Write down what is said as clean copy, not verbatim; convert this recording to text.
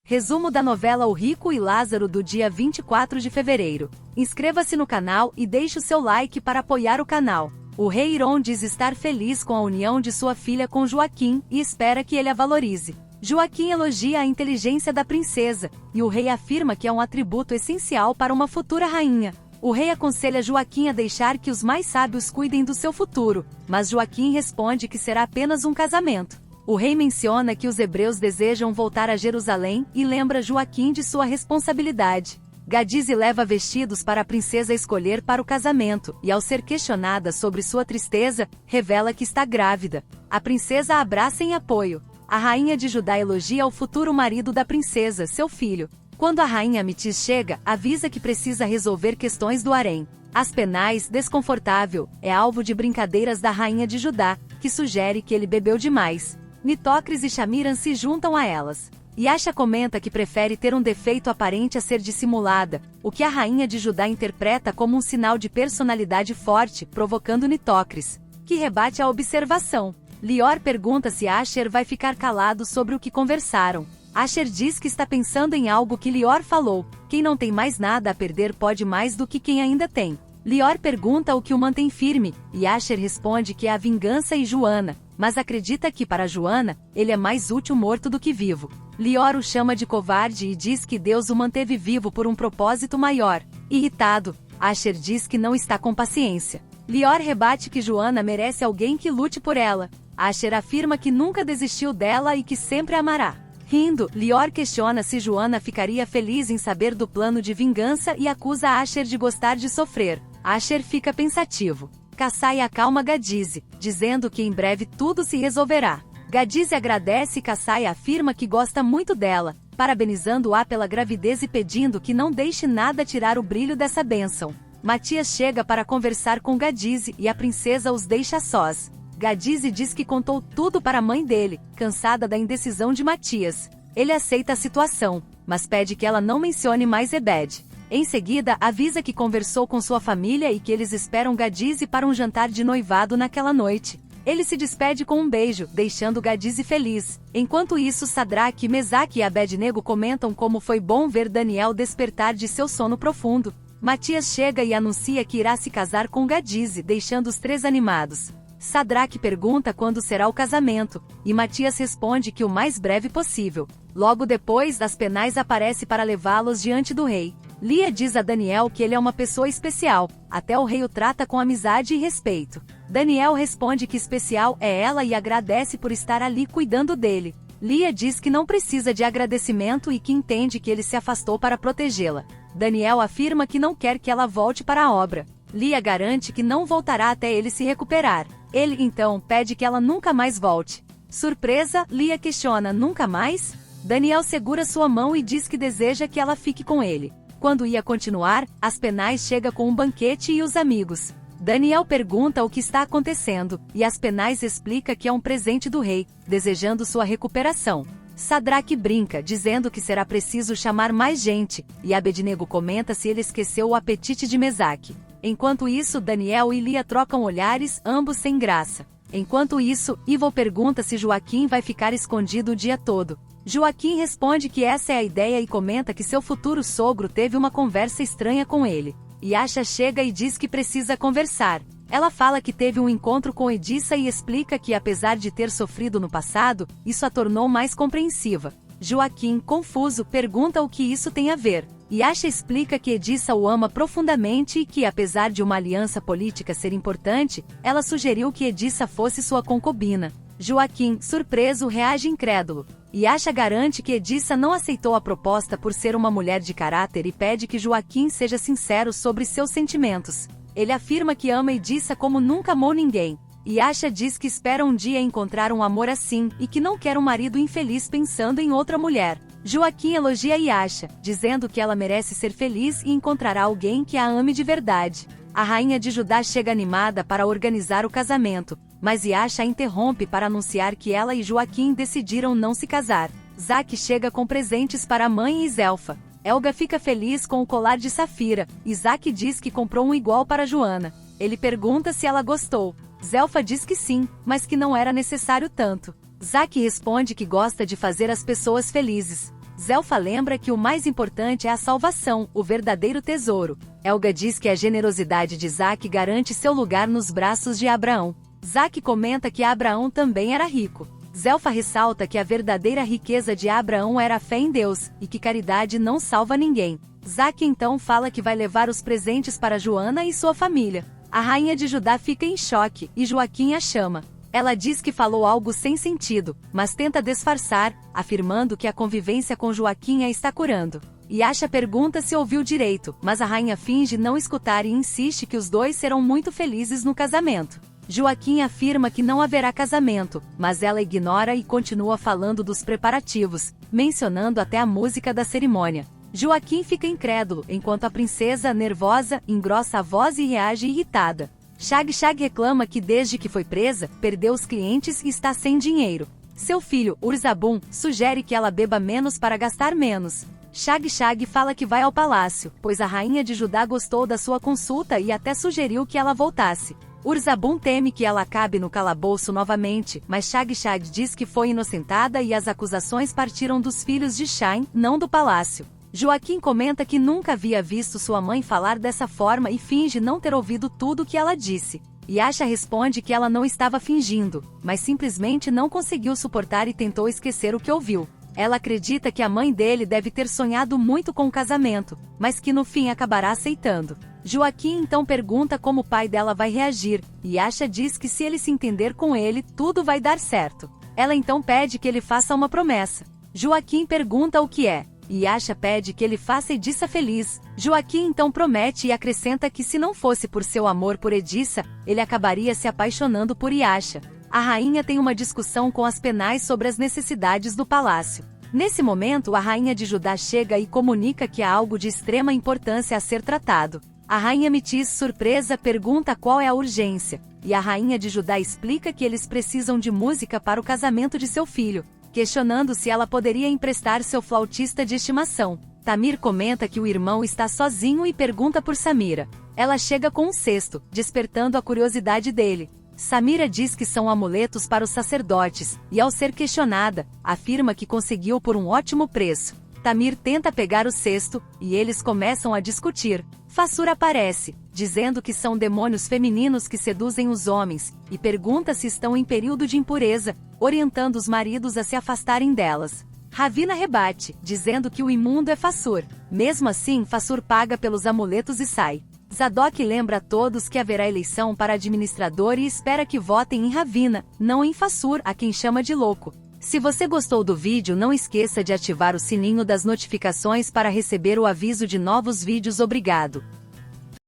Resumo da novela O Rico e Lázaro do dia 24 de fevereiro. Inscreva-se no canal e deixe o seu like para apoiar o canal. O rei Iron diz estar feliz com a união de sua filha com Joaquim e espera que ele a valorize. Joaquim elogia a inteligência da princesa, e o rei afirma que é um atributo essencial para uma futura rainha. O rei aconselha Joaquim a deixar que os mais sábios cuidem do seu futuro, mas Joaquim responde que será apenas um casamento. O rei menciona que os hebreus desejam voltar a Jerusalém e lembra Joaquim de sua responsabilidade. Gadize leva vestidos para a princesa escolher para o casamento, e ao ser questionada sobre sua tristeza, revela que está grávida. A princesa a abraça em apoio. A rainha de Judá elogia o futuro marido da princesa, seu filho. Quando a rainha Mitis chega, avisa que precisa resolver questões do harém. Aspenais, desconfortável, é alvo de brincadeiras da rainha de Judá, que sugere que ele bebeu demais. Nitocris e Shamiran se juntam a elas. Yasha comenta que prefere ter um defeito aparente a ser dissimulada, o que a rainha de Judá interpreta como um sinal de personalidade forte, provocando Nitocris, que rebate a observação. Lior pergunta se Asher vai ficar calado sobre o que conversaram. Asher diz que está pensando em algo que Lior falou: quem não tem mais nada a perder pode mais do que quem ainda tem. Lior pergunta o que o mantém firme, e Asher responde que é a vingança e Joanna, mas acredita que para Joanna, ele é mais útil morto do que vivo. Lior o chama de covarde e diz que Deus o manteve vivo por um propósito maior. Irritado, Asher diz que não está com paciência. Lior rebate que Joanna merece alguém que lute por ela. Asher afirma que nunca desistiu dela e que sempre a amará. Rindo, Lior questiona se Joanna ficaria feliz em saber do plano de vingança e acusa Asher de gostar de sofrer. Asher fica pensativo. Kassai acalma Gadize, dizendo que em breve tudo se resolverá. Gadize agradece e Kassai afirma que gosta muito dela, parabenizando-a pela gravidez e pedindo que não deixe nada tirar o brilho dessa bênção. Matias chega para conversar com Gadize e a princesa os deixa sós. Gadize diz que contou tudo para a mãe dele, cansada da indecisão de Matias. Ele aceita a situação, mas pede que ela não mencione mais Ebed. Em seguida, avisa que conversou com sua família e que eles esperam Gadize para um jantar de noivado naquela noite. Ele se despede com um beijo, deixando Gadize feliz. Enquanto isso, Sadraque, Mesaque e Abednego comentam como foi bom ver Daniel despertar de seu sono profundo. Matias chega e anuncia que irá se casar com Gadize, deixando os três animados. Sadraque pergunta quando será o casamento, e Matias responde que o mais breve possível. Logo depois, Aspenais aparece para levá-los diante do rei. Lia diz a Daniel que ele é uma pessoa especial, até o rei o trata com amizade e respeito. Daniel responde que especial é ela e agradece por estar ali cuidando dele. Lia diz que não precisa de agradecimento e que entende que ele se afastou para protegê-la. Daniel afirma que não quer que ela volte para a obra. Lia garante que não voltará até ele se recuperar. Ele, então, pede que ela nunca mais volte. Surpresa, Lia questiona: nunca mais? Daniel segura sua mão e diz que deseja que ela fique com ele. Quando ia continuar, Aspenais chega com um banquete e os amigos. Daniel pergunta o que está acontecendo, e Aspenais explica que é um presente do rei, desejando sua recuperação. Sadraque brinca, dizendo que será preciso chamar mais gente, e Abednego comenta se ele esqueceu o apetite de Mesaque. Enquanto isso, Daniel e Lia trocam olhares, ambos sem graça. Enquanto isso, Ivo pergunta se Joaquim vai ficar escondido o dia todo. Joaquim responde que essa é a ideia e comenta que seu futuro sogro teve uma conversa estranha com ele. Yasha chega e diz que precisa conversar. Ela fala que teve um encontro com Edissa e explica que, apesar de ter sofrido no passado, isso a tornou mais compreensiva. Joaquim, confuso, pergunta o que isso tem a ver. Yasha explica que Edissa o ama profundamente e que, apesar de uma aliança política ser importante, ela sugeriu que Edissa fosse sua concubina. Joaquim, surpreso, reage incrédulo. Yasha garante que Edissa não aceitou a proposta por ser uma mulher de caráter e pede que Joaquim seja sincero sobre seus sentimentos. Ele afirma que ama Edissa como nunca amou ninguém. Yasha diz que espera um dia encontrar um amor assim, e que não quer um marido infeliz pensando em outra mulher. Joaquim elogia Yasha, dizendo que ela merece ser feliz e encontrará alguém que a ame de verdade. A rainha de Judá chega animada para organizar o casamento, mas Yasha a interrompe para anunciar que ela e Joaquim decidiram não se casar. Zaque chega com presentes para a mãe e Zelfa. Elga fica feliz com o colar de safira, e Zaque diz que comprou um igual para Joanna. Ele pergunta se ela gostou. Zelfa diz que sim, mas que não era necessário tanto. Zaque responde que gosta de fazer as pessoas felizes. Zelfa lembra que o mais importante é a salvação, o verdadeiro tesouro. Helga diz que a generosidade de Isaac garante seu lugar nos braços de Abraão. Isaac comenta que Abraão também era rico. Zelfa ressalta que a verdadeira riqueza de Abraão era a fé em Deus, e que caridade não salva ninguém. Isaac então fala que vai levar os presentes para Joana e sua família. A rainha de Judá fica em choque, e Joaquim a chama. Ela diz que falou algo sem sentido, mas tenta disfarçar, afirmando que a convivência com Joaquim a está curando. Yasha pergunta se ouviu direito, mas a rainha finge não escutar e insiste que os dois serão muito felizes no casamento. Joaquim afirma que não haverá casamento, mas ela ignora e continua falando dos preparativos, mencionando até a música da cerimônia. Joaquim fica incrédulo, enquanto a princesa, nervosa, engrossa a voz e reage irritada. Shag reclama que desde que foi presa, perdeu os clientes e está sem dinheiro. Seu filho, Urzabun, sugere que ela beba menos para gastar menos. Shag fala que vai ao palácio, pois a rainha de Judá gostou da sua consulta e até sugeriu que ela voltasse. Urzabun teme que ela acabe no calabouço novamente, mas Shag diz que foi inocentada e as acusações partiram dos filhos de Shine, não do palácio. Joaquim comenta que nunca havia visto sua mãe falar dessa forma e finge não ter ouvido tudo o que ela disse. Yasha responde que ela não estava fingindo, mas simplesmente não conseguiu suportar e tentou esquecer o que ouviu. Ela acredita que a mãe dele deve ter sonhado muito com o casamento, mas que no fim acabará aceitando. Joaquim então pergunta como o pai dela vai reagir, e Yasha diz que se ele se entender com ele, tudo vai dar certo. Ela então pede que ele faça uma promessa. Joaquim pergunta o que é. Yasha pede que ele faça Edissa feliz. Joaquim então promete e acrescenta que se não fosse por seu amor por Edissa, ele acabaria se apaixonando por Yasha. A rainha tem uma discussão com as penais sobre as necessidades do palácio. Nesse momento, a rainha de Judá chega e comunica que há algo de extrema importância a ser tratado. A rainha Mitis, surpresa, pergunta qual é a urgência, e a rainha de Judá explica que eles precisam de música para o casamento de seu filho, questionando se ela poderia emprestar seu flautista de estimação. Tamir comenta que o irmão está sozinho e pergunta por Samira. Ela chega com um cesto, despertando a curiosidade dele. Samira diz que são amuletos para os sacerdotes, e ao ser questionada, afirma que conseguiu por um ótimo preço. Tamir tenta pegar o cesto, e eles começam a discutir. Fassur aparece, dizendo que são demônios femininos que seduzem os homens, e pergunta se estão em período de impureza, orientando os maridos a se afastarem delas. Ravina rebate, dizendo que o imundo é Fassur. Mesmo assim, Fassur paga pelos amuletos e sai. Zadok lembra a todos que haverá eleição para administrador e espera que votem em Ravina, não em Fassur, a quem chama de louco. Se você gostou do vídeo, não esqueça de ativar o sininho das notificações para receber o aviso de novos vídeos. Obrigado.